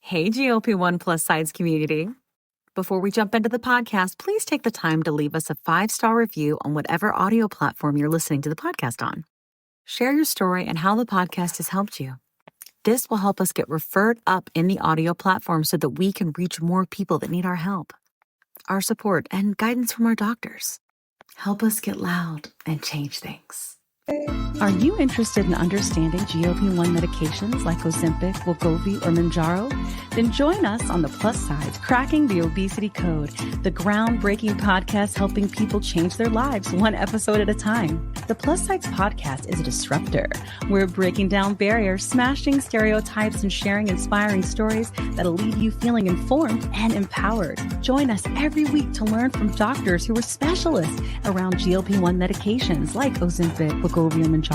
Hey, GLP-1 plus sides community. Before we jump into the podcast, please take the time to leave us a 5-star review on whatever audio platform you're listening to the podcast on. Share your story and how the podcast has helped you. This will help us get referred up in the audio platform so that we can reach more people that need our help, our support, and guidance from our doctors. Help us get loud and change things. Are you interested in understanding GLP-1 medications like Ozempic, wegovy, or Mounjaro? Then join us on the Plus Sides, Cracking the Obesity Code, the groundbreaking podcast helping people change their lives one episode at a time. The Plus Sides podcast is a disruptor. We're breaking down barriers, smashing stereotypes, and sharing inspiring stories that'll leave you feeling informed and empowered. Join us every week to learn from doctors who are specialists around GLP-1 medications like Ozempic, wegovy, or Mounjaro.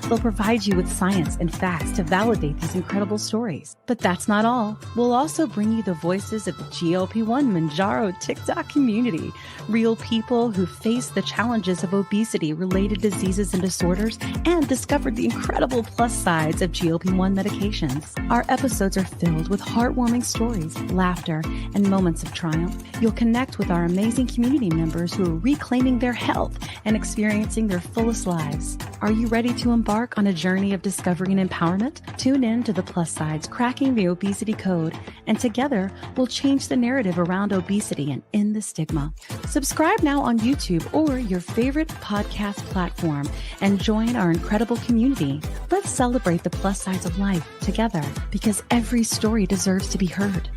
They'll provide you with science and facts to validate these incredible stories. But that's not all. We'll also bring you the voices of the GLP-1 Mounjaro TikTok community, real people who face the challenges of obesity-related diseases and disorders and discovered the incredible plus sides of GLP-1 medications. Our episodes are filled with heartwarming stories, laughter, and moments of triumph. You'll connect with our amazing community members who are reclaiming their health and experiencing their fullest lives. Are you ready to embark on a journey of discovery and empowerment? Tune in to the Plus Sides, Cracking the Obesity Code, and together we'll change the narrative around obesity and end the stigma. Subscribe now on YouTube or your favorite podcast platform and join our incredible community. Let's celebrate the plus sides of life together because every story deserves to be heard.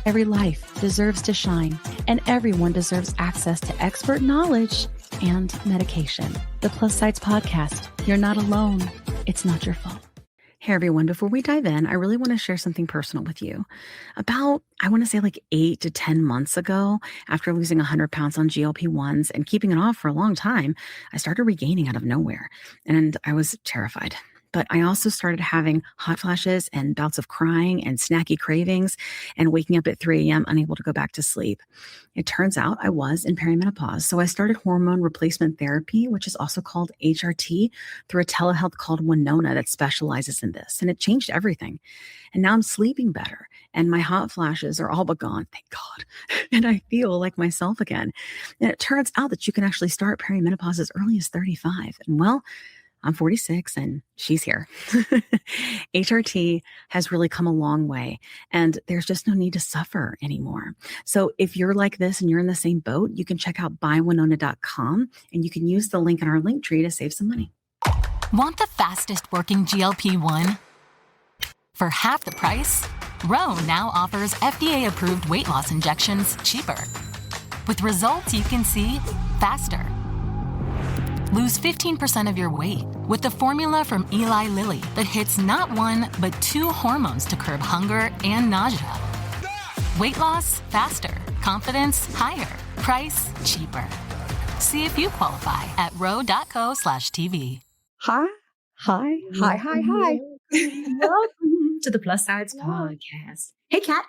Every life deserves to shine, and everyone deserves access to expert knowledge and medication. The Plus Sides Podcast. You're not alone. It's not your fault. Hey everyone, before we dive in, I really want to share something personal with you. About, I want to say like 8 to 10 months ago, after losing 100 pounds on GLP-1s and keeping it off for a long time, I started regaining out of nowhere, and I was terrified. But I also started having hot flashes and bouts of crying and snacky cravings and waking up at 3 a.m. unable to go back to sleep. It turns out I was in perimenopause. So I started hormone replacement therapy, which is also called HRT, through a telehealth called Winona that specializes in this. And it changed everything. And now I'm sleeping better and my hot flashes are all but gone, thank God. And I feel like myself again. And it turns out that you can actually start perimenopause as early as 35. And well, I'm 46 and she's here. HRT has really come a long way and there's just no need to suffer anymore. So if you're like this and you're in the same boat, you can check out buywinona.com and you can use the link in our link tree to save some money. Want the fastest working GLP-1? For half the price, Ro now offers FDA-approved weight loss injections cheaper. With results you can see faster. Lose 15% of your weight with the formula from Eli Lilly that hits not one, but 2 hormones to curb hunger and nausea. Weight loss faster. Confidence higher. Price cheaper. See if you qualify at ro.co/TV. Hi. Welcome to the Plus Sides Podcast. Hey, Kat.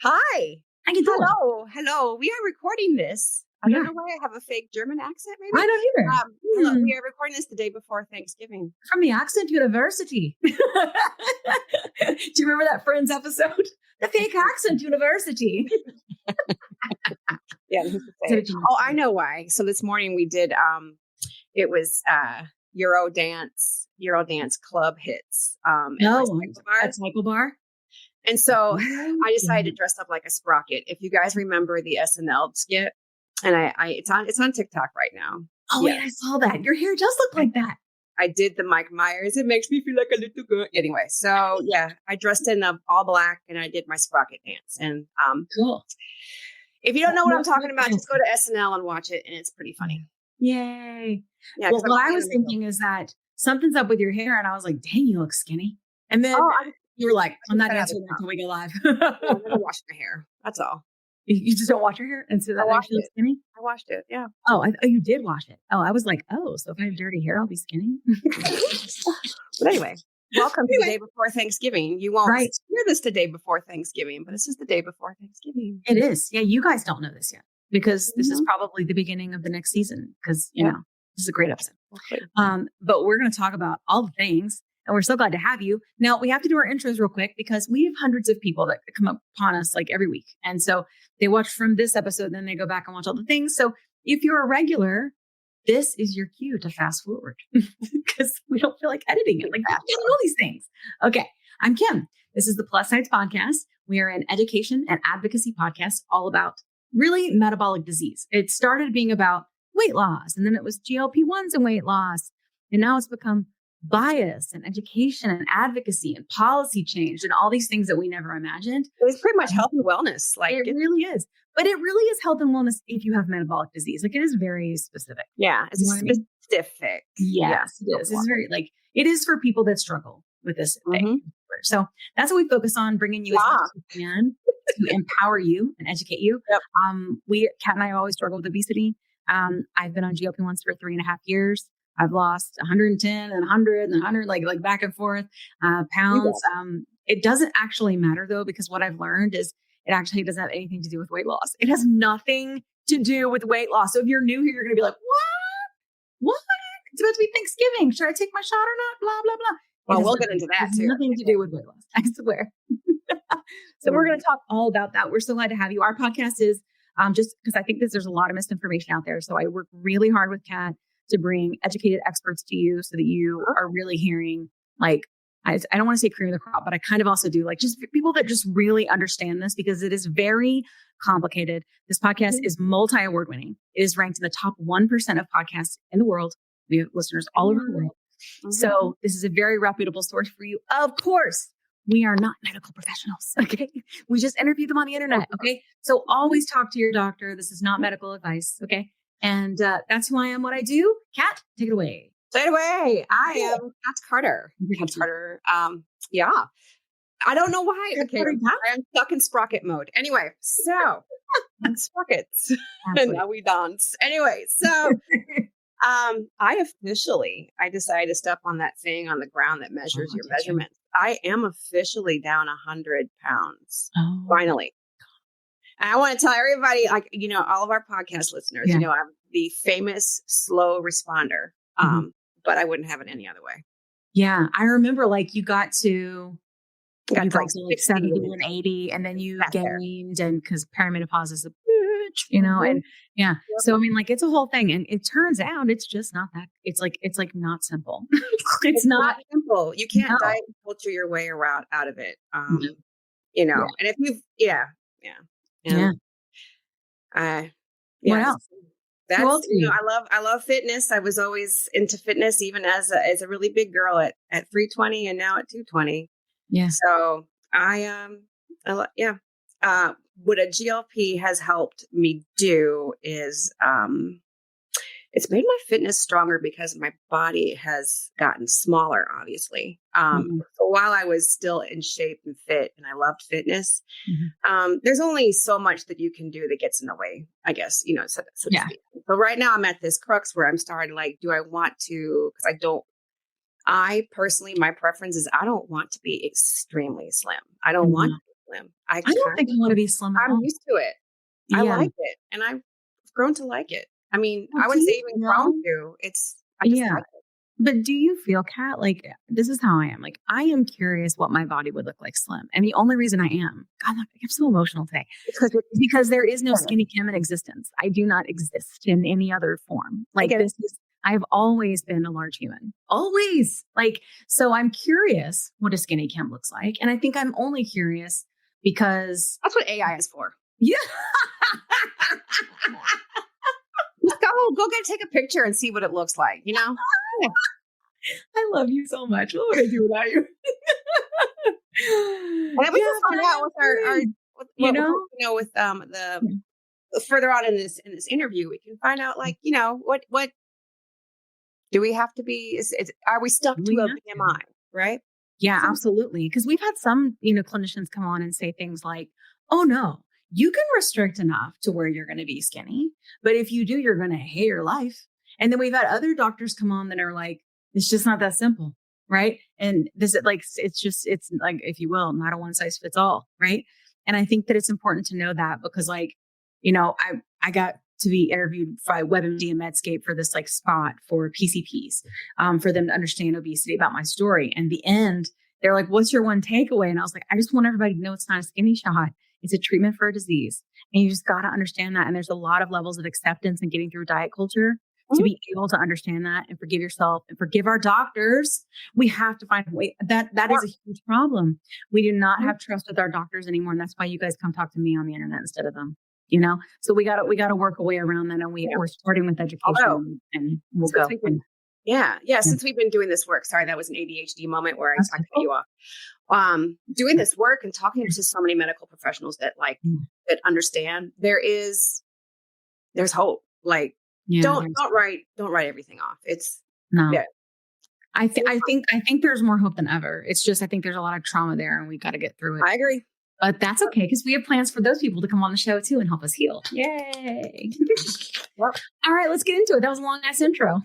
Hi. How you doing? Hello. We are recording this. I don't know why I have a fake German accent, maybe. I don't either. Hello, we are recording this the day before Thanksgiving. From the Accent University. Do you remember that Friends episode? The Fake Accent University. Yeah. Oh, I know why. So this morning we did, it was Eurodance Club Hits. At Cycle Bar. And so I decided to dress up like a sprocket. If you guys remember the SNL skit, and it's on TikTok right now. Oh, yeah. Wait, I saw that. Your hair does look like that. I did the Mike Myers. It makes me feel like a little girl. Anyway, so yeah, I dressed in all black and I did my sprocket dance. And cool. If you don't know what I'm talking about, just go to SNL and watch it, and it's pretty funny. Yay! Yeah. Well, what I was thinking is that something's up with your hair, and I was like, "Dang, you look skinny." And then you were like, "I'm not answering until we go live." I'm gonna wash my hair. That's all. You just don't wash your hair, and so that makes you look skinny. I washed it. Yeah. Oh, you did wash it. Oh, I was like, so if I have dirty hair, I'll be skinny. But anyway, welcome to the day before Thanksgiving. You won't hear this the day before Thanksgiving, but this is the day before Thanksgiving. It is. Yeah, you guys don't know this yet because this is probably the beginning of the next season because, you know, this is a great episode. But we're going to talk about all the things And we're so glad to have you. Now, we have to do our intros real quick because we have hundreds of people that come upon us like every week. And so they watch from this episode, then they go back and watch all the things. So if you're a regular, this is your cue to fast forward because we don't feel like editing it. Like, you know these things. Okay. I'm Kim. This is the Plus Sides Podcast. We are an education and advocacy podcast all about really metabolic disease. It started being about weight loss, and then it was GLP-1s and weight loss. And now it's become bias and education and advocacy and policy change and all these things that we never imagined. It's pretty much health and wellness. Like it really is. But it really is health and wellness if you have metabolic disease. Like it is very specific. Yeah. It's specific. Yes, it is. It's very it is for people that struggle with this thing. So that's what we focus on, bringing you as much as we can to empower you and educate you. Yep. Kat and I have always struggled with obesity. I've been on GLP-1s for 3.5 years. I've lost 110 and 100 and 100, like back and forth pounds. It doesn't actually matter though, because what I've learned is it actually doesn't have anything to do with weight loss. It has nothing to do with weight loss. So if you're new here, you're going to be like, what? It's about to be Thanksgiving. Should I take my shot or not? Blah, blah, blah. Well, we'll get into that too. Nothing to do with weight loss. I swear. So we're going to talk all about that. We're so glad to have you. Our podcast is just because I think there's a lot of misinformation out there. So I work really hard with Kat to bring educated experts to you so that you are really hearing, like, I don't want to say cream of the crop, but I kind of also do like just people that just really understand this because it is very complicated. This podcast is multi-award winning. It is ranked in the top 1% of podcasts in the world. We have listeners all over the world. So this is a very reputable source for you. Of course, we are not medical professionals. Okay. We just interview them on the internet. Okay. So always talk to your doctor. This is not medical advice. Okay. And that's who I am, what I do. Kat, take it away. Take it away. I am Kat Carter. Kat Carter. Yeah. I don't know why. Okay. I'm stuck in sprocket mode. Anyway, so sprockets. And now we dance. Anyway, so I decided to step on that thing on the ground that measures your measurements. I am officially down 100 pounds. Finally. And I want to tell everybody, like, all of our podcast listeners, I'm the famous slow responder. But I wouldn't have it any other way. Yeah. I remember like you got to like 70 and 80 and then you gained and because perimenopause is a bitch, and so I mean like it's a whole thing and it turns out it's just not that it's like not simple. it's not simple. You can't diet and culture your way around out of it. And if you've what else? That's, I love fitness. I was always into fitness, even as a really big girl at 320 and now at 220. Yeah. So what a GLP has helped me do is, it's made my fitness stronger because my body has gotten smaller, obviously. So while I was still in shape and fit and I loved fitness, there's only so much that you can do that gets in the way, I guess, so to speak. So right now I'm at this crux where I'm starting like, do I want to, because I personally, my preference is I don't want to be extremely slim. I don't want to be slim. I don't think I want to be slim at all. I'm used to it. I like it. And I've grown to like it. I mean, I wouldn't say even grown to. I just like it. But do you feel, Kat, like this is how I am. Like I am curious what my body would look like slim. And the only reason I am, God, look, I'm so emotional today. Because there is no skinny Kim in existence. I do not exist in any other form. Like I've always been a large human. Always. Like, so I'm curious what a skinny Kim looks like. And I think I'm only curious because that's what AI is for. Yeah. Go take a picture and see what it looks like, I love you so much. What would I do without you? And then we can find out with the further on in this interview, we can find out like, what do we have to be? Are we stuck to a BMI, right? Yeah, absolutely. Because we've had some, clinicians come on and say things like, oh no, you can restrict enough to where you're going to be skinny, but if you do, you're going to hate your life. And then we've had other doctors come on that are like, it's just not that simple. Right. And this is like, it's like, if you will, not a one size fits all. Right. And I think that it's important to know that because like, I got to be interviewed by WebMD and Medscape for this like spot for PCPs, for them to understand obesity about my story. And the end, they're like, what's your one takeaway? And I was like, I just want everybody to know it's not a skinny shot. It's a treatment for a disease. And you just got to understand that. And there's a lot of levels of acceptance and getting through diet culture to be able to understand that and forgive yourself and forgive our doctors. We have to find a way that is a huge problem. We do not have trust with our doctors anymore. And that's why you guys come talk to me on the internet instead of them, you know? So we got to work a way around that. And we're starting with education and we'll go. Since we've been doing this work, sorry, that was an ADHD moment where I cut you off. Doing this work and talking to so many medical professionals that that understand there's hope. Like, don't write everything off. I think there's more hope than ever. It's just, I think there's a lot of trauma there and we got to get through it. I agree. But that's okay, because we have plans for those people to come on the show too and help us heal. Yay. Well, all right, let's get into it. That was a long ass intro.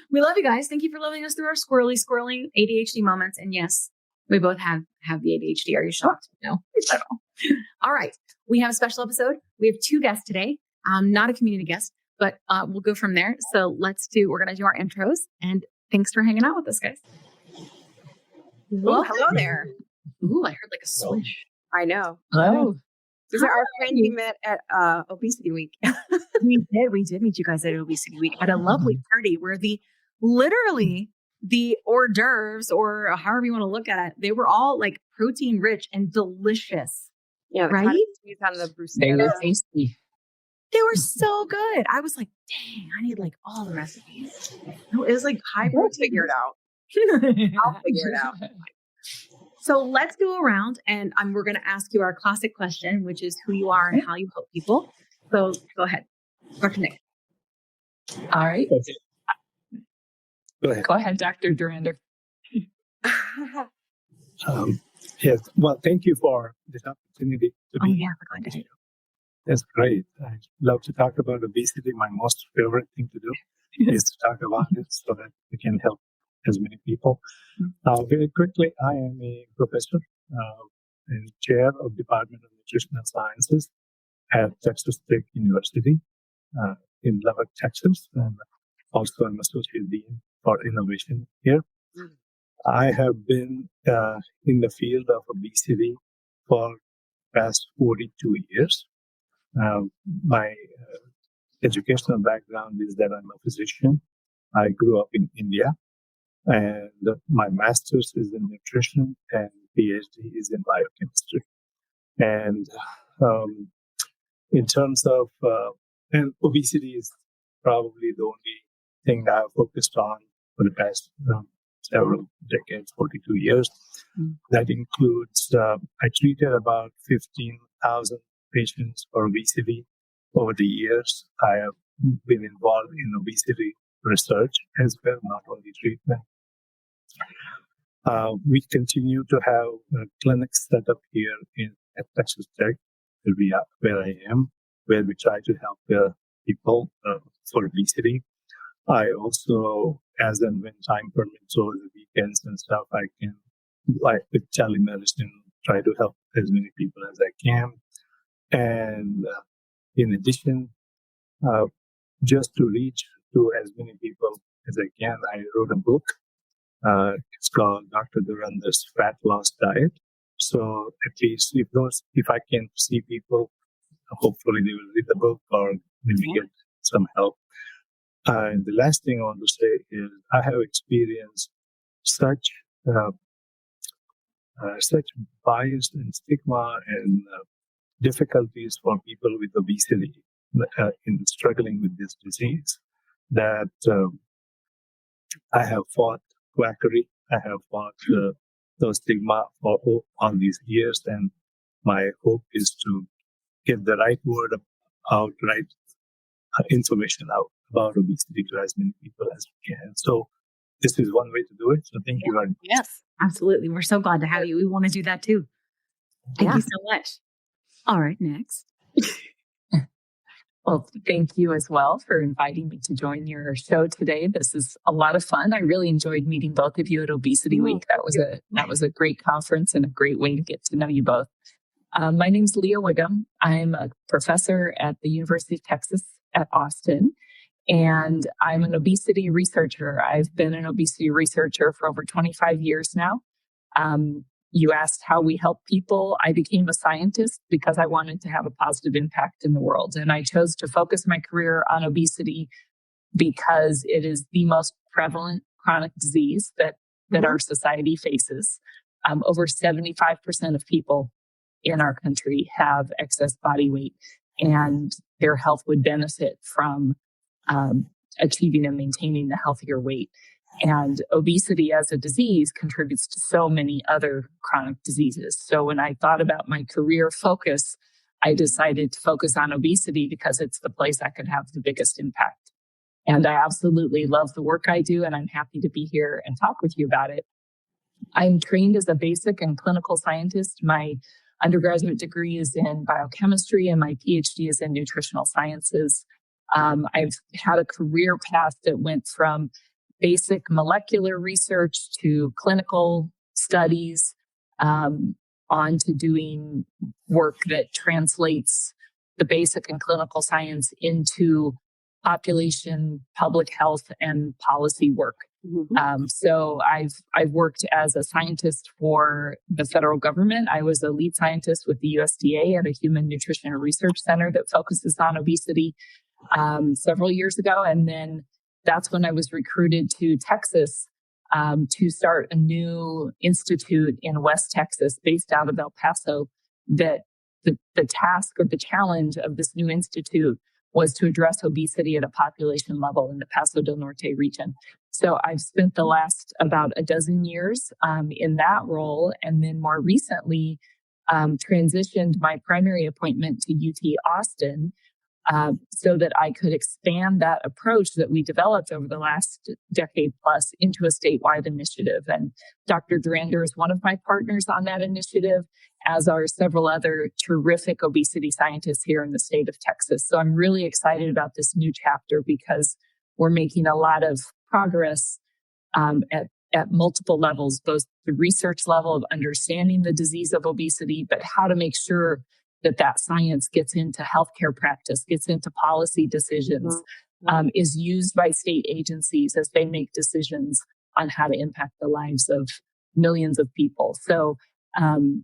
We love you guys. Thank you for loving us through our squirrely ADHD moments. And yes, we both have the ADHD. Are you shocked? No. All right. We have a special episode. We have 2 guests today. Not a community guest, but we'll go from there. So we're going to do our intros, and thanks for hanging out with us, guys. Well, hello there. Ooh, I heard like a swish. I know. Hello. These are our friends we met at Obesity Week. We did meet you guys at Obesity Week at a lovely party where literally the hors d'oeuvres, or however you want to look at it, they were all like protein rich and delicious. Yeah, right? On the bruschetta. They were tasty. They were so good. I was like, dang, I need like all the recipes. No, it was like high protein. We'll figure it out. I'll figure it out. So let's go around and we're going to ask you our classic question, which is who you are and how you help people. So go ahead. Dr. Nick. All right. Go ahead. Go ahead, Dr. Durander. Yes. Well, thank you for this opportunity to be here. That's great. I love to talk about obesity. My most favorite thing to do is to talk about it so that we can help as many people. Very quickly, I am a professor and chair of Department of Nutritional Sciences at Texas Tech University in Lubbock, Texas, and also I'm associate dean for innovation here. I have been in the field of obesity for past 42 years. My educational background is that I'm a physician. I grew up in India, and my master's is in nutrition and PhD is in biochemistry. And in terms of, and obesity is probably the only thing that I've focused on for the past several decades, 42 years. That includes, I treated about 15,000 patients for obesity over the years. I have been involved in obesity research as well, not only treatment. We continue to have clinics set up here at Texas Tech, where I am, where we try to help people for obesity. I also, as and when time permits over the weekends and stuff, I can, like with telemedicine, try to help as many people as I can. And in addition, just to reach to as many people as I can, I wrote a book. It's called Dr. Durander's Fat Loss Diet. So at least if I can see people, hopefully they will read the book or maybe get some help. And the last thing I want to say is I have experienced such bias and stigma and difficulties for people with obesity in struggling with this disease that I have fought quackery. I have fought those stigma for all these years, and my hope is to get the right word out, right information out about obesity to as many people as we can. So this is one way to do it. So thank you very much. Yes, absolutely. We're so glad to have you. We want to do that too. Thank you so much. All right, next. Well, thank you as well for inviting me to join your show today. This is a lot of fun. I really enjoyed meeting both of you at Obesity Week. That was a great conference and a great way to get to know you both. My name's Leah Wiggum. I'm a professor at the University of Texas at Austin, and I'm an obesity researcher. I've been an obesity researcher for over 25 years now. You asked how we help people. I became a scientist because I wanted to have a positive impact in the world. And I chose to focus my career on obesity because it is the most prevalent chronic disease that our society faces. Over 75% of people in our country have excess body weight, and their health would benefit from achieving and maintaining a healthier weight. And obesity as a disease contributes to so many other chronic diseases. So when I thought about my career focus, I decided to focus on obesity because it's the place I could have the biggest impact. And I absolutely love the work I do, and I'm happy to be here and talk with you about it. I'm trained as a basic and clinical scientist. My undergraduate degree is in biochemistry, and my PhD is in nutritional sciences. I've had a career path that went from basic molecular research to clinical studies, on to doing work that translates the basic and clinical science into population, public health, and policy work. So I've worked as a scientist for the federal government. I was a lead scientist with the USDA at a human nutrition research center that focuses on obesity several years ago. And then that's when I was recruited to Texas to start a new institute in West Texas based out of El Paso. That the task or the challenge of this new institute was to address obesity at a population level in the Paso del Norte region. So I've spent the last about a dozen years in that role, and then more recently transitioned my primary appointment to UT Austin so that I could expand that approach that we developed over the last decade plus into a statewide initiative. And Dr. Durander is one of my partners on that initiative, as are several other terrific obesity scientists here in the state of Texas. So I'm really excited about this new chapter because we're making a lot of progress at multiple levels, both the research level of understanding the disease of obesity, but how to make sure that science gets into healthcare practice, gets into policy decisions, is used by state agencies as they make decisions on how to impact the lives of millions of people. So I'm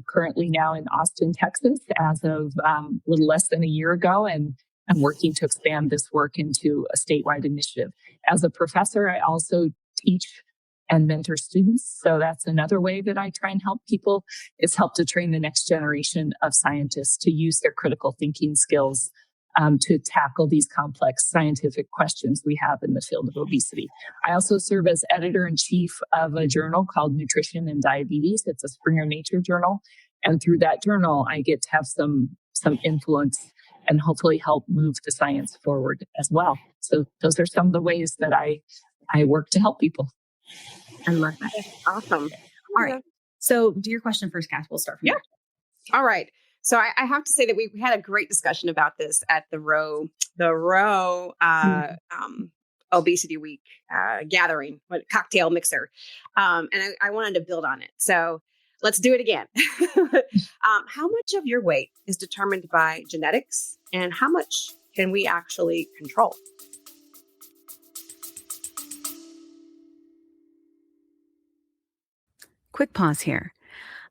currently now in Austin, Texas, as of a little less than a year ago, and I'm working to expand this work into a statewide initiative. As a professor, I also teach and mentor students. So that's another way that I try and help people, is help to train the next generation of scientists to use their critical thinking skills to tackle these complex scientific questions we have in the field of obesity. I also serve as editor-in-chief of a journal called Nutrition and Diabetes. It's a Springer Nature journal. And through that journal, I get to have some influence and hopefully help move the science forward as well. So those are some of the ways that I work to help people. I love that. Awesome. All right. So do your question first, Cass. We'll start from there. All right. So I have to say that we had a great discussion about this at the Row Obesity Week gathering, cocktail mixer. And I wanted to build on it. So let's do it again. How much of your weight is determined by genetics, and how much can we actually control? Quick pause here.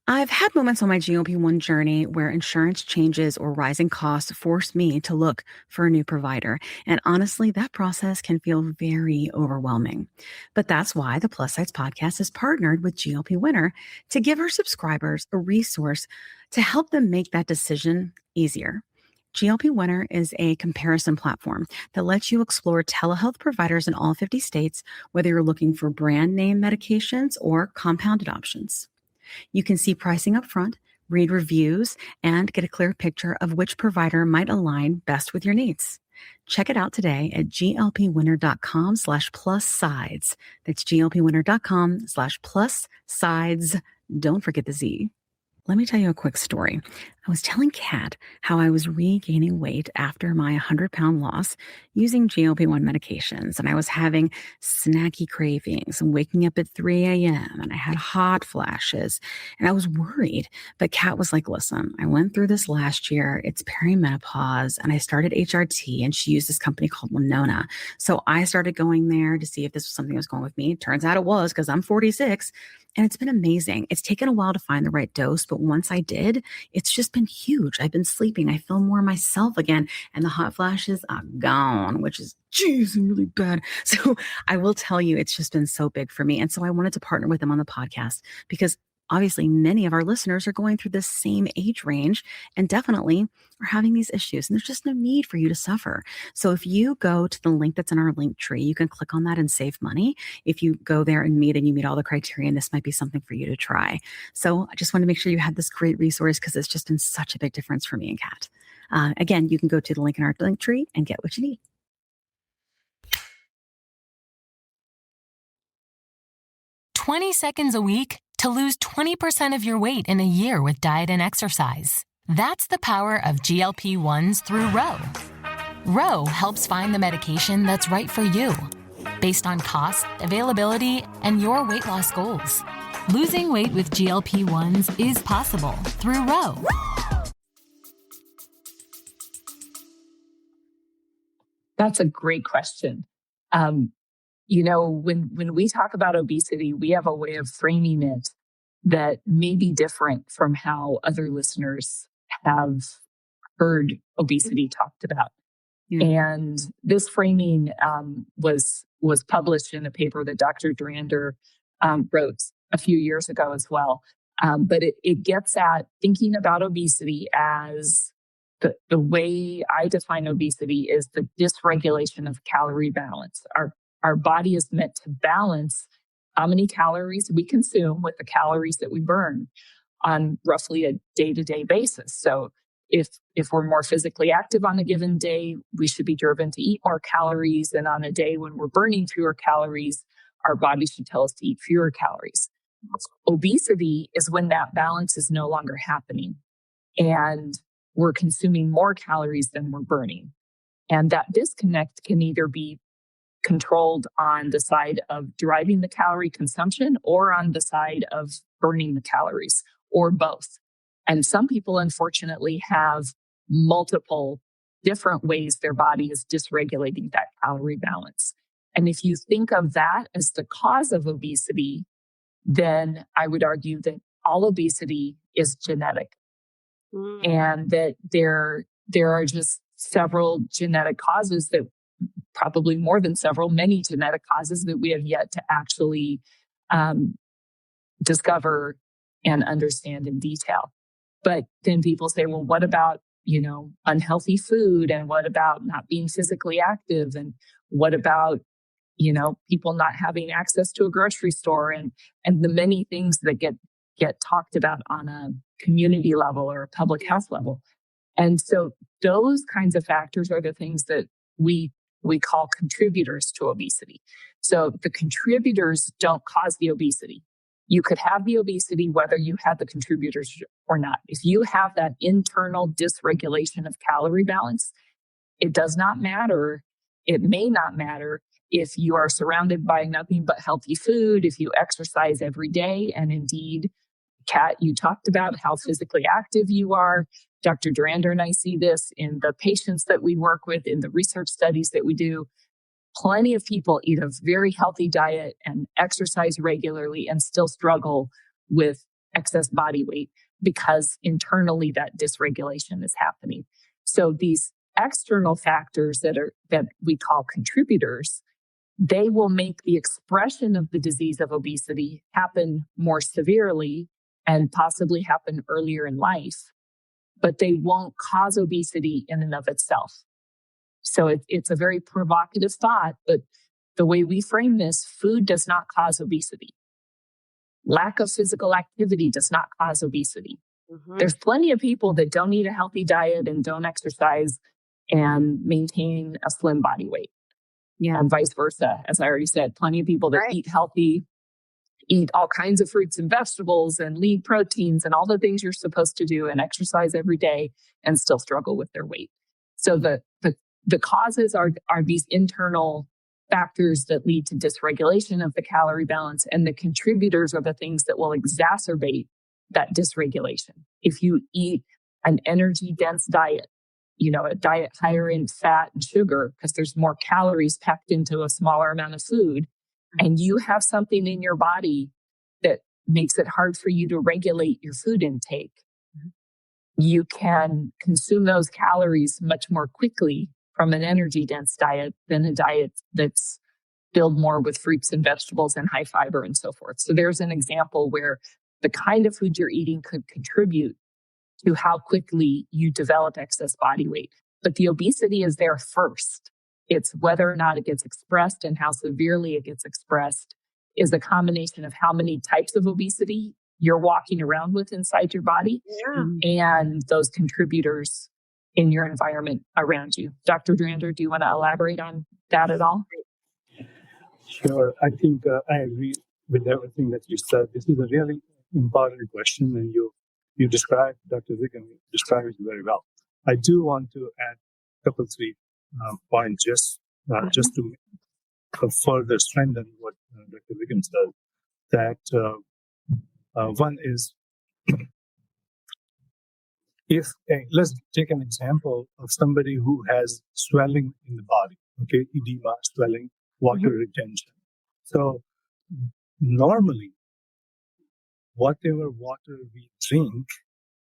I've had moments on my GLP-1 journey where insurance changes or rising costs force me to look for a new provider. And honestly, that process can feel very overwhelming. But that's why the Plus Sides podcast is partnered with GLP Winner to give our subscribers a resource to help them make that decision easier. GLP Winner is a comparison platform that lets you explore telehealth providers in all 50 states, whether you're looking for brand name medications or compounded options. You can see pricing up front, read reviews, and get a clear picture of which provider might align best with your needs. Check it out today at glpwinner.com/plus-sides. That's glpwinner.com/plus-sides. Don't forget the Z. Let me tell you a quick story. I was telling Kat how I was regaining weight after my 100-pound loss using GLP-1 medications, and I was having snacky cravings and waking up at 3 a.m., and I had hot flashes, and I was worried. But Kat was like, listen, I went through this last year. It's perimenopause, and I started HRT, and she used this company called Winona. So I started going there to see if this was something that was going with me. Turns out it was, because I'm 46. And it's been amazing. It's taken a while to find the right dose, but once I did, it's just been huge. I've been sleeping. I feel more myself again, and the hot flashes are gone, which is, geez, really bad. So I will tell you, it's just been so big for me. And so I wanted to partner with them on the podcast because obviously many of our listeners are going through this same age range and definitely are having these issues. And there's just no need for you to suffer. So if you go to the link that's in our link tree, you can click on that and save money. If you go there and you meet all the criteria, and this might be something for you to try. So I just want to make sure you had this great resource because it's just been such a big difference for me and Kat. Again, you can go to the link in our link tree and get what you need. 20 seconds a week to lose 20% of your weight in a year with diet and exercise. That's the power of GLP-1s through Ro. Ro helps find the medication that's right for you, based on cost, availability, and your weight loss goals. Losing weight with GLP-1s is possible through Ro. That's a great question. When we talk about obesity, we have a way of framing it that may be different from how other listeners have heard obesity talked about. Yeah. And this framing was published in a paper that Dr. Durander wrote a few years ago as well. But it gets at thinking about obesity as the way I define obesity is the dysregulation of calorie balance. Our body is meant to balance how many calories we consume with the calories that we burn on roughly a day-to-day basis. So if we're more physically active on a given day, we should be driven to eat more calories. And on a day when we're burning fewer calories, our body should tell us to eat fewer calories. Obesity is when that balance is no longer happening and we're consuming more calories than we're burning. And that disconnect can either be controlled on the side of driving the calorie consumption or on the side of burning the calories, or both. And some people, unfortunately, have multiple different ways their body is dysregulating that calorie balance. And if you think of that as the cause of obesity, then I would argue that all obesity is genetic. And that there are just several genetic causes that probably more than several, many genetic causes that we have yet to actually discover and understand in detail. But then people say, well, what about, unhealthy food? And what about not being physically active? And what about, people not having access to a grocery store and the many things that get talked about on a community level or a public health level. And so those kinds of factors are the things that we call contributors to obesity. So the contributors don't cause the obesity. You could have the obesity whether you had the contributors or not. If you have that internal dysregulation of calorie balance, it does not matter. It may not matter if you are surrounded by nothing but healthy food, if you exercise every day. And indeed, Kat, you talked about how physically active you are. Dr. Durander and I see this in the patients that we work with, in the research studies that we do. Plenty of people eat a very healthy diet and exercise regularly and still struggle with excess body weight because internally that dysregulation is happening. So these external factors that we call contributors, they will make the expression of the disease of obesity happen more severely and possibly happen earlier in life, but they won't cause obesity in and of itself. So it's a very provocative thought, but the way we frame this, food does not cause obesity. Lack of physical activity does not cause obesity. Mm-hmm. There's plenty of people that don't eat a healthy diet and don't exercise and maintain a slim body weight. Yeah. And vice versa. As I already said, plenty of people that eat healthy eat all kinds of fruits and vegetables and lean proteins and all the things you're supposed to do and exercise every day and still struggle with their weight. So the causes are these internal factors that lead to dysregulation of the calorie balance, and the contributors are the things that will exacerbate that dysregulation. If you eat an energy dense diet, a diet higher in fat and sugar because there's more calories packed into a smaller amount of food, and you have something in your body that makes it hard for you to regulate your food intake, you can consume those calories much more quickly from an energy dense diet than a diet that's filled more with fruits and vegetables and high fiber and so forth. So there's an example where the kind of food you're eating could contribute to how quickly you develop excess body weight. But the obesity is there first. It's whether or not it gets expressed and how severely it gets expressed is a combination of how many types of obesity you're walking around with inside your body and those contributors in your environment around you. Dr. Drander, do you want to elaborate on that at all? Sure. I think I agree with everything that you said. This is a really important question, and you described, Dr. Wiggum, described it very well. I do want to add a couple, three points just to further strengthen what Dr. Wiggum said. That one is, let's take an example of somebody who has swelling in the body, okay, edema, swelling, water retention. So normally, whatever water we drink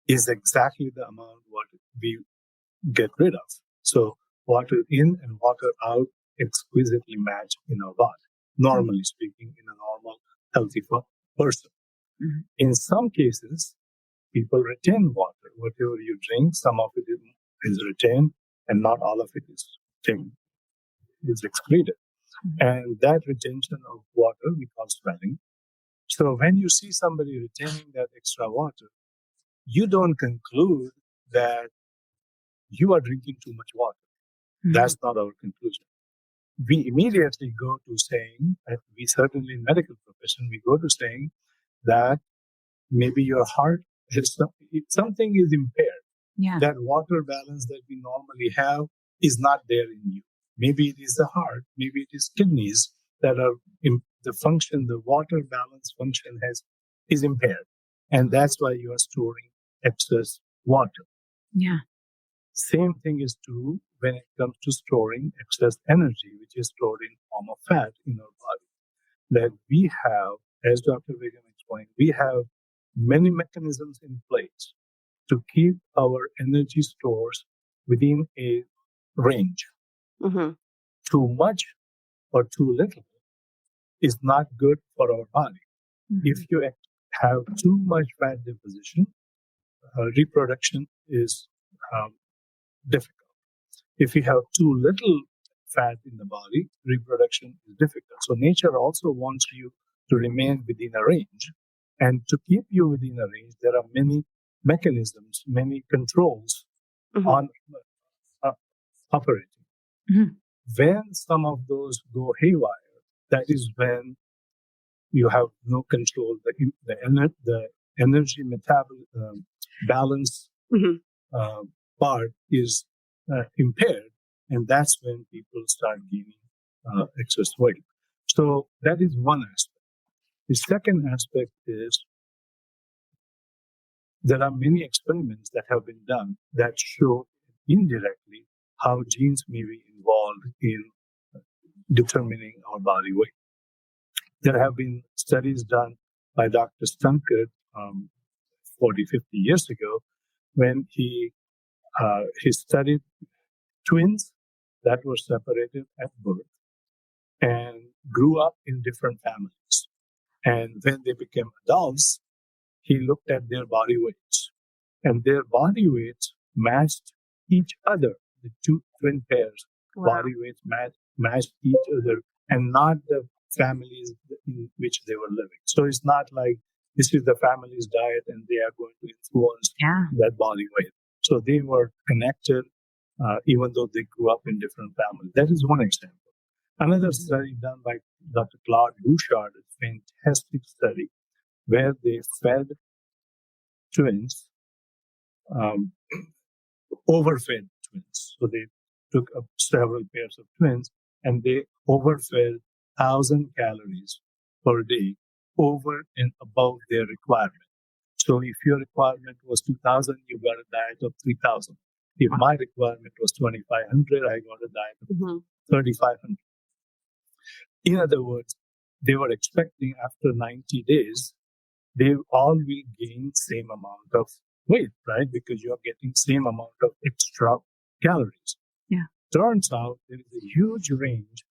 is exactly the amount what we get rid of. So water in and water out exquisitely match in our body, normally speaking, in a normal, healthy person. In some cases, people retain water. Whatever you drink, some of it is retained, and not all of it is excreted. And that retention of water we call swelling. So when you see somebody retaining that extra water, you don't conclude that you are drinking too much water. That's not our conclusion. We immediately go to saying, and we certainly in medical profession, we go to saying that maybe your heart something is impaired. Yeah. That water balance that we normally have is not there in you. Maybe it is the heart, maybe it is kidneys that are the water balance function is impaired. And that's why you are storing excess water. Yeah. Same thing is true when it comes to storing excess energy, which is stored in form of fat in our body. That we have, as Dr. Wiggum explained, we have many mechanisms in place to keep our energy stores within a range. Too much or too little is not good for our body. If you have too much fat deposition, reproduction is difficult. If you have too little fat in the body, reproduction is difficult. So nature also wants you to remain within a range. And to keep you within a range, there are many mechanisms, many controls on operating. When some of those go haywire, that is when you have no control. The energy balance part is impaired, and that's when people start gaining excess weight. So that is one aspect. The second aspect is there are many experiments that have been done that show indirectly how genes may be involved in determining our body weight. There have been studies done by Dr. Stunker 40, 50 years ago when he studied twins that were separated at birth and grew up in different families. And when they became adults, he looked at their body weights. And their body weights matched each other. The two twin pairs' body weights matched each other and not the families in which they were living. So it's not like this is the family's diet and they are going to influence that body weight. So they were connected even though they grew up in different families. That is one example. Another study done by Dr. Claude Bouchard, a fantastic study, where they fed twins, overfed twins. So they took several pairs of twins and they overfed 1,000 calories per day over and above their requirement. So if your requirement was 2,000, you got a diet of 3,000. If my requirement was 2,500, I got a diet of 3,500. In other words, they were expecting after 90 days, they all will gain same amount of weight, right? Because you're getting same amount of extra calories. Yeah. Turns out there is a huge range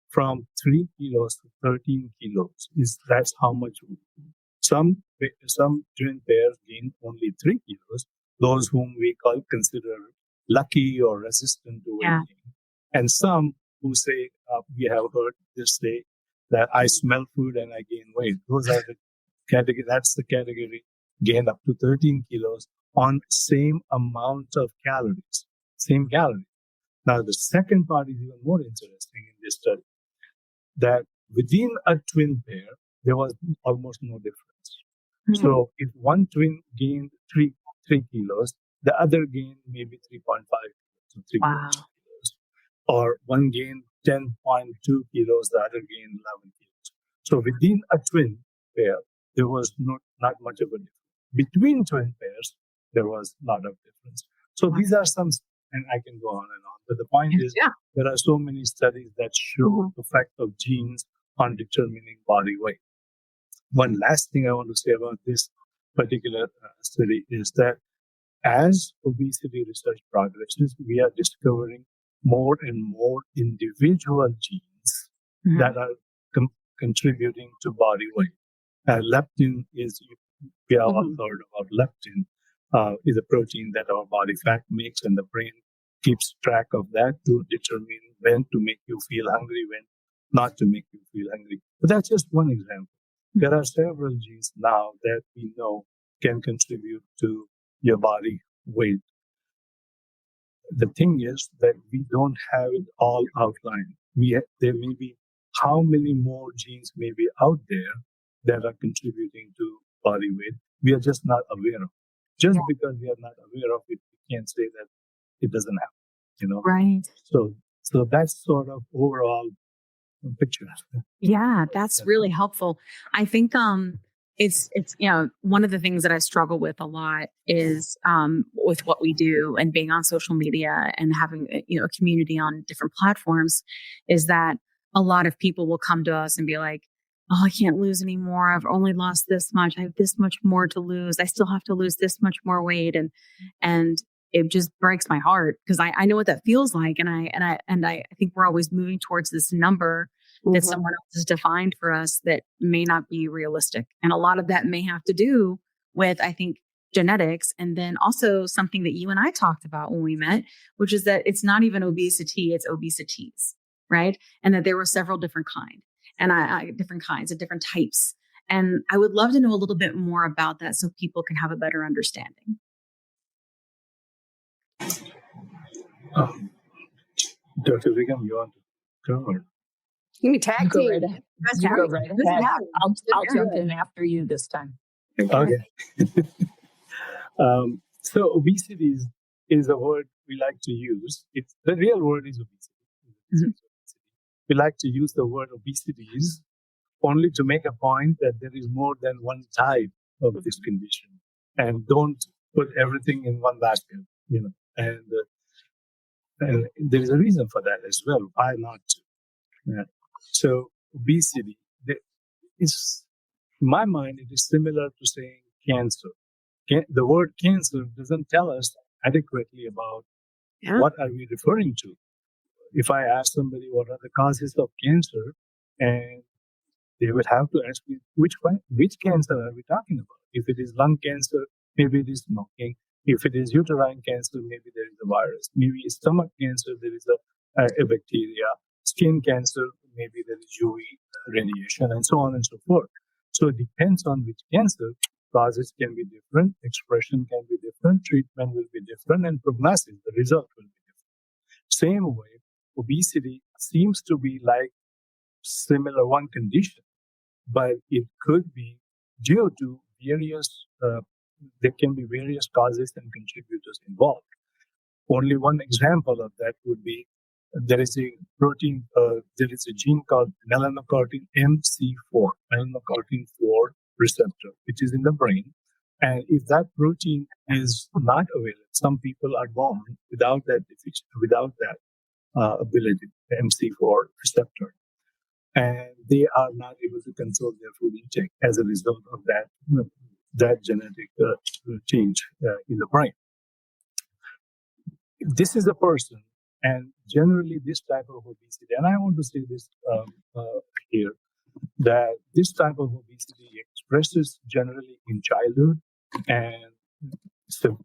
from 3 kilos to 13 kilos. That's how much some twin pairs gain only 3 kilos, those whom we consider lucky or resistant to weight gain. And some who say, we have heard this say that I smell food and I gain weight. Those are the category. That's the category gained up to 13 kilos on same amount of calories, same calories. Now, the second part is even more interesting in this study, that within a twin pair, there was almost no difference. Mm-hmm. So if one twin gained 3 kilos, the other gained maybe 3.5 kilos, so 3.2 kilos. Or one gained 10.2 kilos, the other gained 11 kilos. So within a twin pair, there was not much of a difference. Between twin pairs, there was a lot of difference. So these are some, and I can go on and on. But the point is, there are so many studies that show the effect of genes on determining body weight. One last thing I want to say about this particular study is that as obesity research progresses, we are discovering more and more individual genes that are contributing to body weight. Leptin is, we have all heard about leptin, is a protein that our body fat makes, and the brain keeps track of that to determine when to make you feel hungry, when not to make you feel hungry. But that's just one example. There are several genes now that we know can contribute to your body weight. The thing is that we don't have it all outlined. There may be how many more genes may be out there that are contributing to body weight. We are just not aware of. Just because we are not aware of it, we can't say that it doesn't happen, Right. So that's sort of overall picture. Yeah, that's really helpful. I think it's one of the things that I struggle with a lot is with what we do and being on social media and having a community on different platforms, is that a lot of people will come to us and be like, oh, I can't lose anymore. I've only lost this much. I have this much more to lose. I still have to lose this much more weight. And it just breaks my heart because I know what that feels like. And I think we're always moving towards this number that someone else has defined for us that may not be realistic. And a lot of that may have to do with, I think, genetics. And then also something that you and I talked about when we met, which is that it's not even obesity, it's obesities, right? And that there were several different kinds. And different kinds and different types. And I would love to know a little bit more about that so people can have a better understanding. Dr. Vigam, you want to cover? You can tag team. Go right ahead. I'll jump in after you this time. Okay. So obesity is a word we like to use. The real word is obesity. We like to use the word obesities only to make a point that there is more than one type of this condition, and don't put everything in one basket, and there is a reason for that as well. Why not to? Yeah. So obesity is, in my mind, it is similar to saying cancer. The word cancer doesn't tell us adequately about what are we referring to. If I ask somebody what are the causes of cancer, and they would have to ask me which cancer are we talking about. If it is lung cancer, maybe it is smoking. If it is uterine cancer, maybe there is a virus. Maybe stomach cancer, there is a bacteria. Skin cancer, maybe there is UV radiation, and so on and so forth. So it depends on which cancer. Causes can be different, expression can be different, treatment will be different, and prognosis, the result will be different. Same way, obesity seems to be like similar one condition, but it could be due to various, there can be various causes and contributors involved. Only one example of that would be there is a protein, there is a gene called melanocortin MC4, melanocortin 4 receptor, which is in the brain. And if that protein is not available, some people are born without that deficiency, without that ability, the MC4 receptor, and they are not able to control their food intake as a result of that genetic change in the brain. This is a person, and generally this type of obesity, and I want to say this here, that this type of obesity expresses generally in childhood, and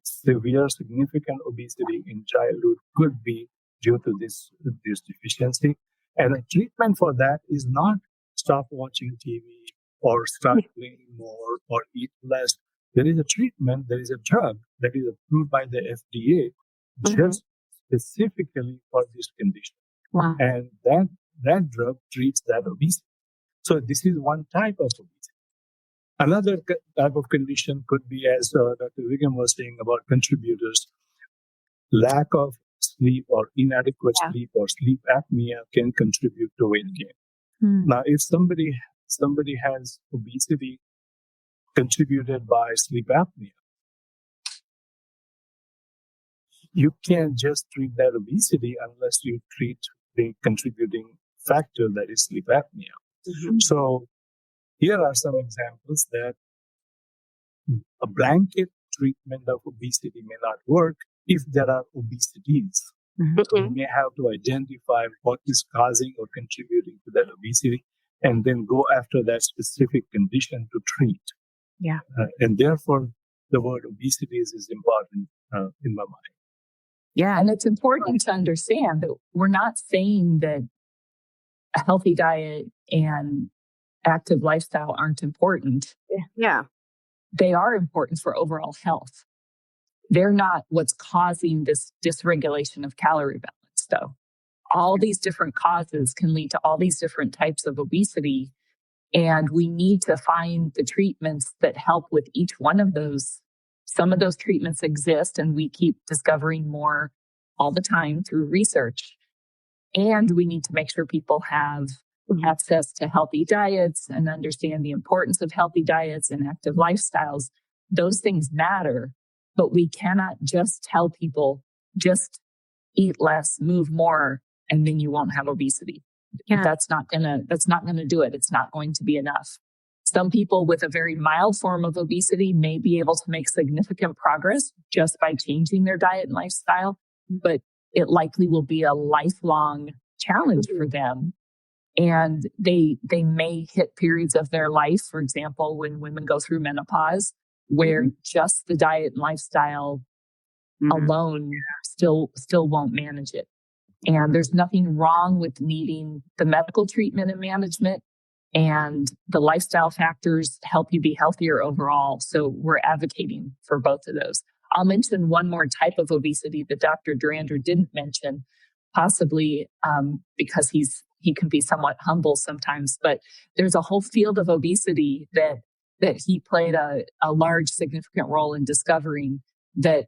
severe significant obesity in childhood could be due to this deficiency. And the treatment for that is not stop watching TV or start playing more or eat less. There is a treatment, there is a drug that is approved by the FDA just specifically for this condition. Wow. And that drug treats that obesity. So this is one type of obesity. Another type of condition could be, as Dr. Wiggum was saying about contributors, lack of sleep or inadequate sleep or sleep apnea can contribute to weight gain. Now, if somebody has obesity contributed by sleep apnea, you can't just treat that obesity unless you treat the contributing factor that is sleep apnea. So here are some examples that a blanket treatment of obesity may not work if there are obesities. You may have to identify what is causing or contributing to that obesity and then go after that specific condition to treat. Yeah. And therefore, the word obesities is important in my mind. Yeah. And it's important to understand that we're not saying that a healthy diet and active lifestyle aren't important. Yeah. They are important for overall health. They're not what's causing this dysregulation of calorie balance, though. All these different causes can lead to all these different types of obesity. And we need to find the treatments that help with each one of those. Some of those treatments exist, and we keep discovering more all the time through research. And we need to make sure people have access to healthy diets and understand the importance of healthy diets and active lifestyles. Those things matter, but we cannot just tell people, just eat less, move more, and then you won't have obesity. Yeah. That's not gonna do it. It's not going to be enough. Some people with a very mild form of obesity may be able to make significant progress just by changing their diet and lifestyle, but it likely will be a lifelong challenge for them. And they may hit periods of their life, for example, when women go through menopause, where just the diet and lifestyle alone still won't manage it. And there's nothing wrong with needing the medical treatment and management, and the lifestyle factors help you be healthier overall. So we're advocating for both of those. I'll mention one more type of obesity that Dr. Durander didn't mention, possibly because he can be somewhat humble sometimes, but there's a whole field of obesity that he played a large, significant role in discovering, that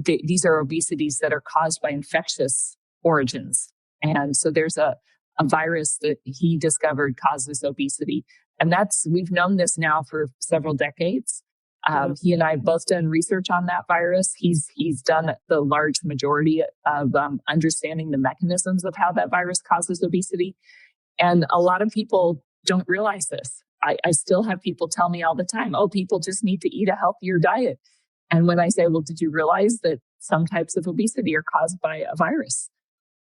these are obesities that are caused by infectious origins. And so there's a virus that he discovered causes obesity. And we've known this now for several decades. He and I have both done research on that virus. He's done the large majority of understanding the mechanisms of how that virus causes obesity. And a lot of people don't realize this. I still have people tell me all the time, oh, people just need to eat a healthier diet. And when I say, well, did you realize that some types of obesity are caused by a virus?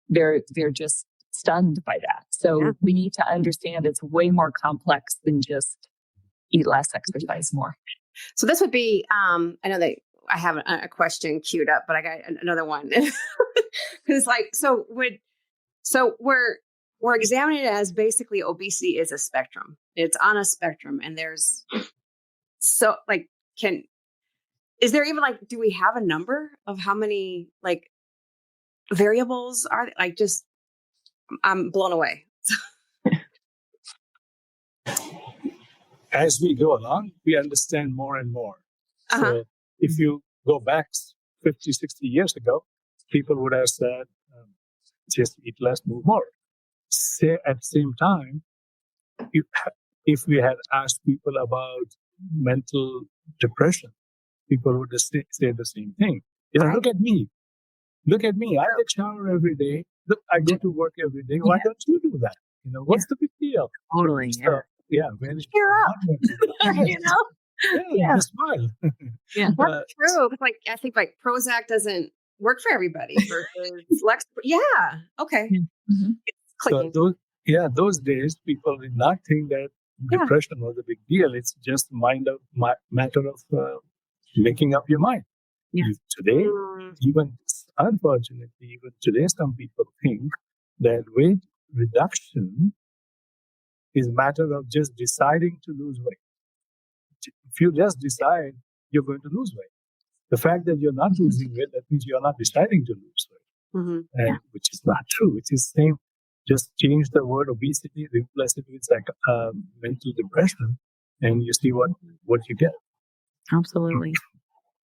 They're just stunned by that. So we need to understand it's way more complex than just eat less, exercise more. So this would be, I know that I have a question queued up, but I got another one. It's like, so we're examining it as basically obesity is a spectrum. It's on a spectrum, and there's is there even do we have a number of how many variables are like just I'm blown away. As we go along, we understand more and more. Uh-huh. So if you go back 50, 60 years ago, people would have said, just eat less, move more. Say at the same time, if we had asked people about mental depression, people would say the same thing. Look at me. Look at me. I take shower every day. Look, I go to work every day. Why don't you do that? What's the big deal? Totally. So, when Cheer up. Just smile. That's true. Like, I think like Prozac doesn't work for everybody versus Lex. Yeah. Okay. Mm-hmm. It's clicking. So those days, people did not think that depression was a big deal. It's just matter of making up your mind. Yeah. Today, unfortunately, even today, some people think that weight reduction is a matter of just deciding to lose weight. If you just decide you're going to lose weight, the fact that you're not losing weight, that means you're not deciding to lose weight, which is not true. Which is same. Just change the word obesity, replace it with mental depression, and you see what you get. Absolutely.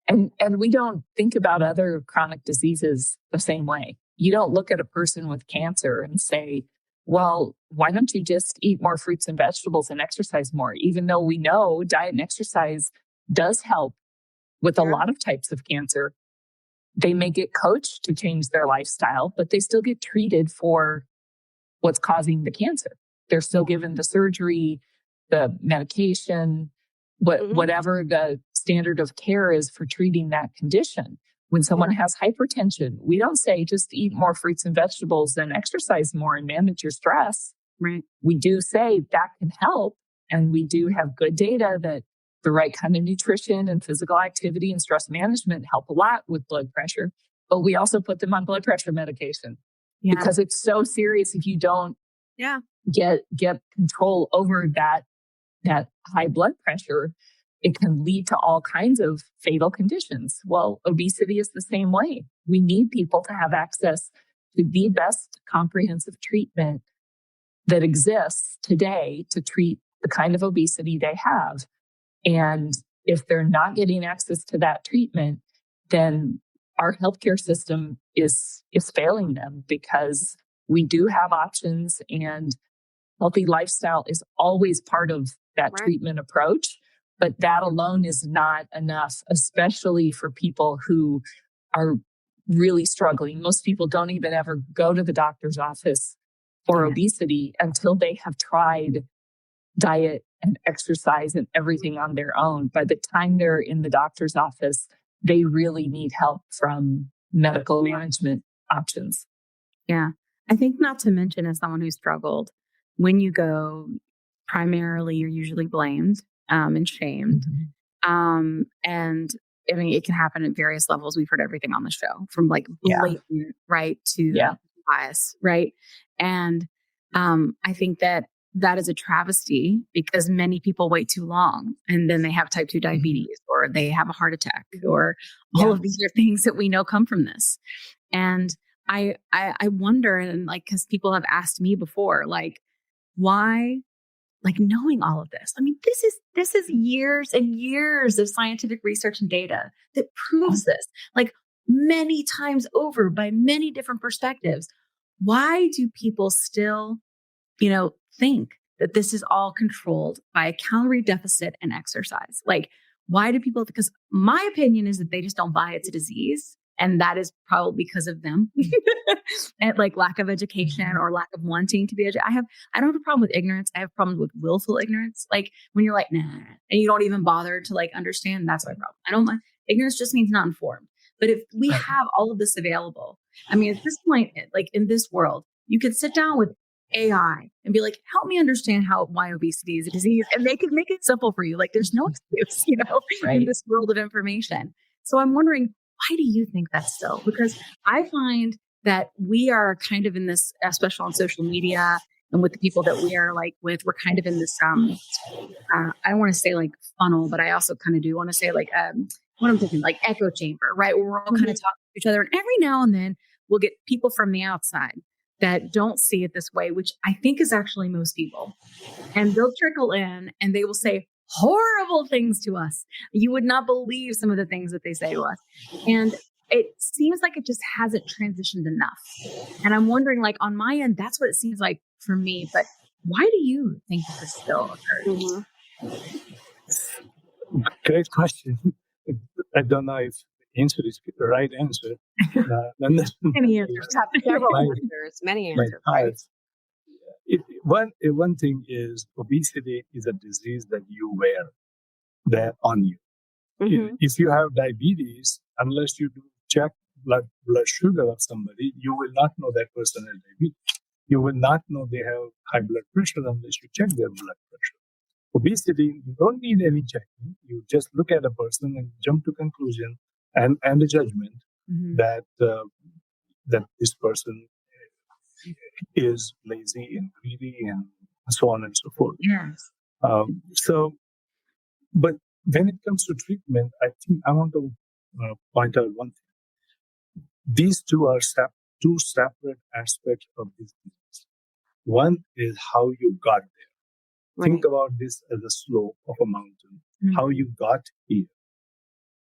And we don't think about other chronic diseases the same way. You don't look at a person with cancer and say, well, why don't you just eat more fruits and vegetables and exercise more? Even though we know diet and exercise does help with a lot of types of cancer. They may get coached to change their lifestyle, but they still get treated for what's causing the cancer. They're still given the surgery, the medication, whatever the standard of care is for treating that condition. When someone has hypertension, we don't say just eat more fruits and vegetables and exercise more and manage your stress. Right. We do say that can help. And we do have good data that the right kind of nutrition and physical activity and stress management help a lot with blood pressure. But we also put them on blood pressure medication because it's so serious if you don't get control over that high blood pressure. It can lead to all kinds of fatal conditions. Well, obesity is the same way. We need people to have access to the best comprehensive treatment that exists today to treat the kind of obesity they have. And if they're not getting access to that treatment, then our healthcare system is failing them because we do have options, and healthy lifestyle is always part of that treatment approach. But that alone is not enough, especially for people who are really struggling. Most people don't even ever go to the doctor's office for obesity until they have tried diet and exercise and everything on their own. By the time they're in the doctor's office, they really need help from medical management options. Yeah. I think not to mention, as someone who struggled, when you go, primarily you're usually blamed and shamed. And I mean, it can happen at various levels. We've heard everything on the show, from like blatant, right, to bias, right? And I think that is a travesty because many people wait too long and then they have type 2 diabetes or they have a heart attack or all of these are things that we know come from this. And I wonder, and like, because people have asked me before, like, why, like, knowing all of this, I mean, this is years and years of scientific research and data that proves this, like, many times over by many different perspectives. Why do people still, think that this is all controlled by a calorie deficit and exercise? Like, why do people? Because my opinion is that they just don't buy it's a disease. And that is probably because of them and like lack of education or lack of wanting to be educated. I don't have a problem with ignorance. I have problems with willful ignorance. Like when you're like, nah, and you don't even bother to like understand, that's my problem. I don't mind. Ignorance just means not informed. But if we have all of this available, I mean, at this point, like in this world, you could sit down with AI and be like, help me understand why obesity is a disease. And they could make it simple for you. Like there's no excuse, in this world of information. So I'm wondering, why do you think that's still? Because I find that we are kind of in this, especially on social media and with the people that we are like with, we're kind of in this, I don't want to say like funnel, but I also kind of do want to say like, what I'm thinking, like echo chamber, right? Where we're all kind of talking to each other. And every now and then we'll get people from the outside that don't see it this way, which I think is actually most people. And they'll trickle in and they will say horrible things to us. You would not believe some of the things that they say to us. And it seems like it just hasn't transitioned enough. And I'm wondering, like, on my end, that's what it seems like for me. But why do you think that this still occurs? Great question. I don't know if the answer is the right answer. Many answers. Many answers. Right? One thing is obesity is a disease that you wear that on you. Mm-hmm. If you have diabetes, unless you do check blood sugar of somebody, you will not know that person has diabetes. You will not know they have high blood pressure unless you check their blood pressure. Obesity, you don't need any checking. You just look at a person and jump to conclusion and a judgment that this person is lazy and greedy and so on and so forth. Yes. But when it comes to treatment, I think I want to point out one thing. These two are two separate aspects of this disease. One is how you got there. Right. Think about this as a slope of a mountain, how you got here.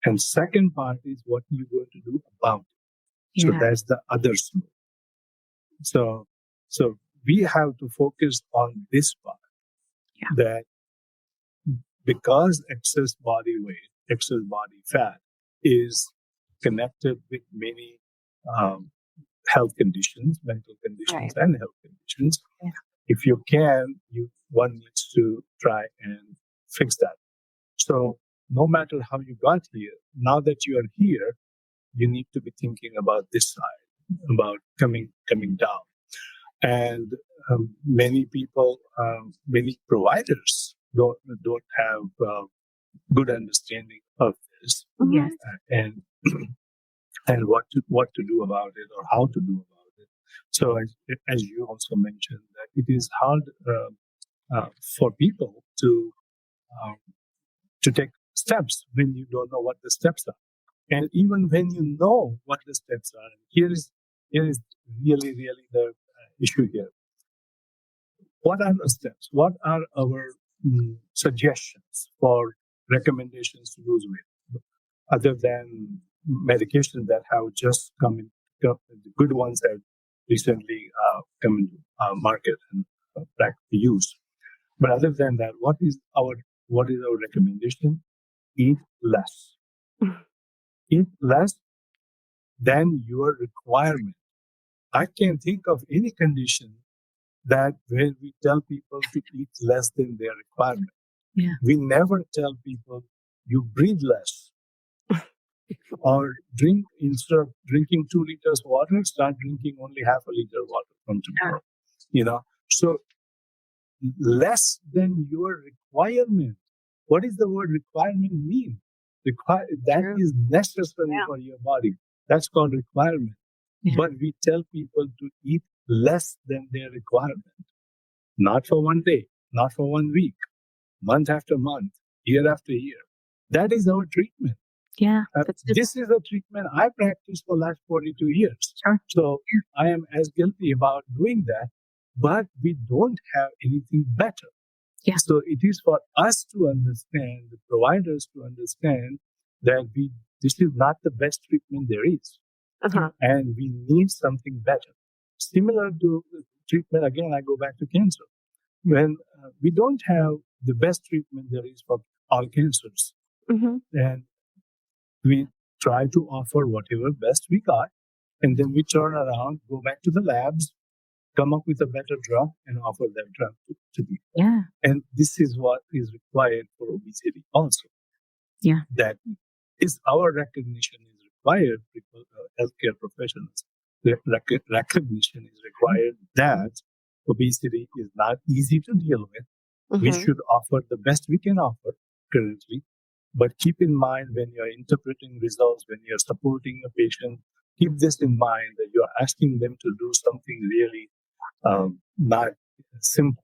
And second part is what you're going to do about it. So that's the other slope. So we have to focus on this part, that because excess body weight, excess body fat is connected with many health conditions, mental conditions, and health conditions. Yeah. If you can, one needs to try and fix that. So no matter how you got here, now that you are here, you need to be thinking about this side, about coming down. And many people, many providers don't have good understanding of this, and what to do about it or how to do about it. So as you also mentioned, that it is hard for people to take steps when you don't know what the steps are, and even when you know what the steps are, here is really the issue here. What are the steps? What are our suggestions for recommendations to lose weight, other than medications that have just come in? The good ones have recently come into market and back to use. But other than that, what is our recommendation? Eat less. Eat less than your requirement. I can't think of any condition that where we tell people to eat less than their requirement. Yeah. We never tell people you breathe less. Or drink, instead of drinking 2 liters water, start drinking only half a liter water from tomorrow. So less than your requirement. What does the word requirement mean? That is necessary for your body. That's called requirement. Yeah. But we tell people to eat less than their requirement. Not for one day, not for 1 week, month after month, year after year. That is our treatment. Yeah. This is a treatment I practiced for the last 42 years. Sure. So I am as guilty about doing that, but we don't have anything better. Yeah. So it is for us to understand, the providers to understand that this is not the best treatment there is. And we need something better. Similar to treatment, again, I go back to cancer. When we don't have the best treatment there is for all cancers. And we try to offer whatever best we got, and then we turn around, go back to the labs, come up with a better drug, and offer that drug to people. Yeah. And this is what is required for obesity also. Yeah. That is our recognition is required, people, healthcare professionals. Recognition is required that obesity is not easy to deal with. We should offer the best we can offer currently. But keep in mind when you're interpreting results, when you're supporting a patient, keep this in mind that you're asking them to do something really not simple.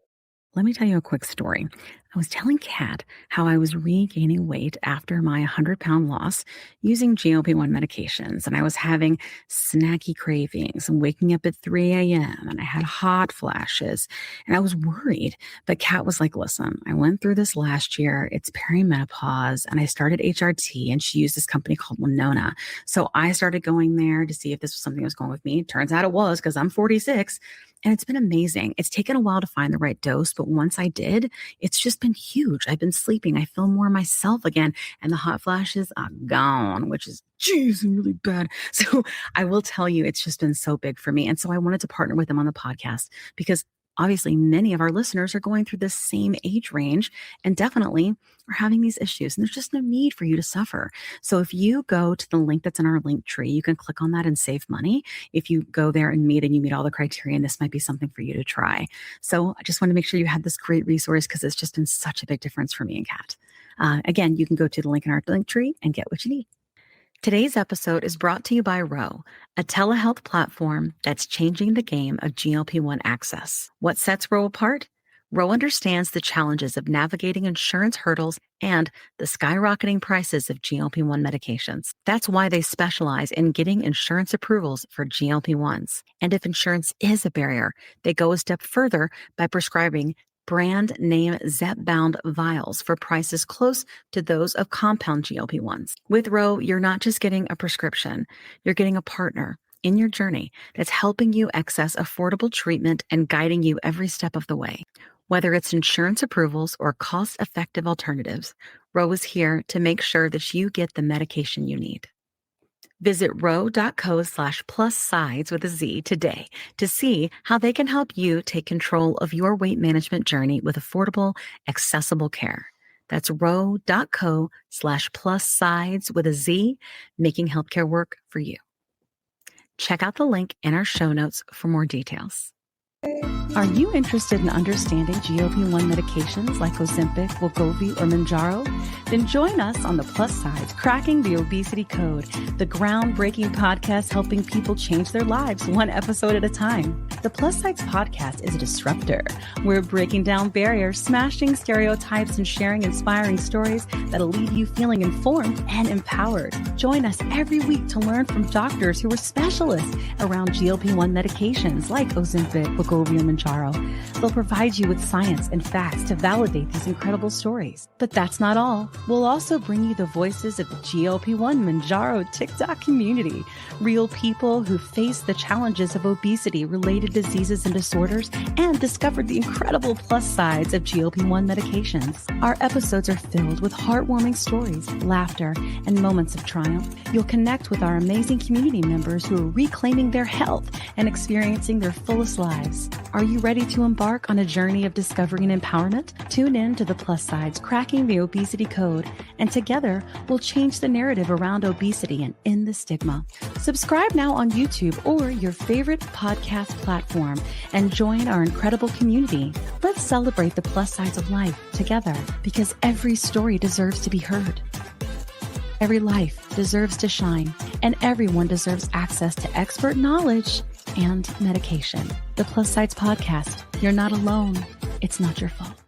Let me tell you a quick story. I was telling Kat how I was regaining weight after my 100-pound loss using GLP-1 medications, and I was having snacky cravings and waking up at 3 a.m., and I had hot flashes, and I was worried. But Kat was like, listen, I went through this last year. It's perimenopause, and I started HRT, and she used this company called Winona. So I started going there to see if this was something that was going with me. Turns out it was, because I'm 46. And it's been amazing. It's taken a while to find the right dose, but once I did, it's just been huge. I've been sleeping. I feel more myself again. And the hot flashes are gone, which is, geez, really bad. So I will tell you, it's just been so big for me. And so I wanted to partner with them on the podcast because obviously many of our listeners are going through this same age range and definitely are having these issues. And there's just no need for you to suffer. So if you go to the link that's in our link tree, you can click on that and save money. If you go there and you meet all the criteria, and this might be something for you to try. So I just want to make sure you had this great resource because it's just been such a big difference for me and Kat. Again, you can go to the link in our link tree and get what you need. Today's episode is brought to you by Ro, a telehealth platform that's changing the game of GLP-1 access. What sets Ro apart? Ro understands the challenges of navigating insurance hurdles and the skyrocketing prices of GLP-1 medications. That's why they specialize in getting insurance approvals for GLP-1s. And if insurance is a barrier, they go a step further by prescribing brand name zepbound vials for prices close to those of compound GLP-1s. With Ro, you're not just getting a prescription, you're getting a partner in your journey that's helping you access affordable treatment and guiding you every step of the way. Whether it's insurance approvals or cost-effective alternatives, Ro is here to make sure that you get the medication you need. Visit ro.co/plussides with a Z today to see how they can help you take control of your weight management journey with affordable, accessible care. That's ro.co/plussides with a Z, making healthcare work for you. Check out the link in our show notes for more details. Are you interested in understanding GLP-1 medications like Ozempic, Wegovy, or Mounjaro? Then join us on the Plus Sides, Cracking the Obesity Code, the groundbreaking podcast helping people change their lives one episode at a time. The Plus Sides podcast is a disruptor. We're breaking down barriers, smashing stereotypes, and sharing inspiring stories that'll leave you feeling informed and empowered. Join us every week to learn from doctors who are specialists around GLP-1 medications like Ozempic, Wegovy, or Mounjaro. They'll provide you with science and facts to validate these incredible stories. But that's not all. We'll also bring you the voices of the GLP-1 Mounjaro TikTok community, real people who face the challenges of obesity-related diseases and disorders and discovered the incredible plus sides of GLP-1 medications. Our episodes are filled with heartwarming stories, laughter, and moments of triumph. You'll connect with our amazing community members who are reclaiming their health and experiencing their fullest lives. Are you ready to embark on a journey of discovery and empowerment? Tune in to the Plus Sides, Cracking the Obesity Code, and together we'll change the narrative around obesity and end the stigma. Subscribe now on YouTube or your favorite podcast platform and join our incredible community. Let's celebrate the plus sides of life together because every story deserves to be heard. Every life deserves to shine, and everyone deserves access to expert knowledge and medication. The Plus Sides Podcast. You're not alone. It's not your fault.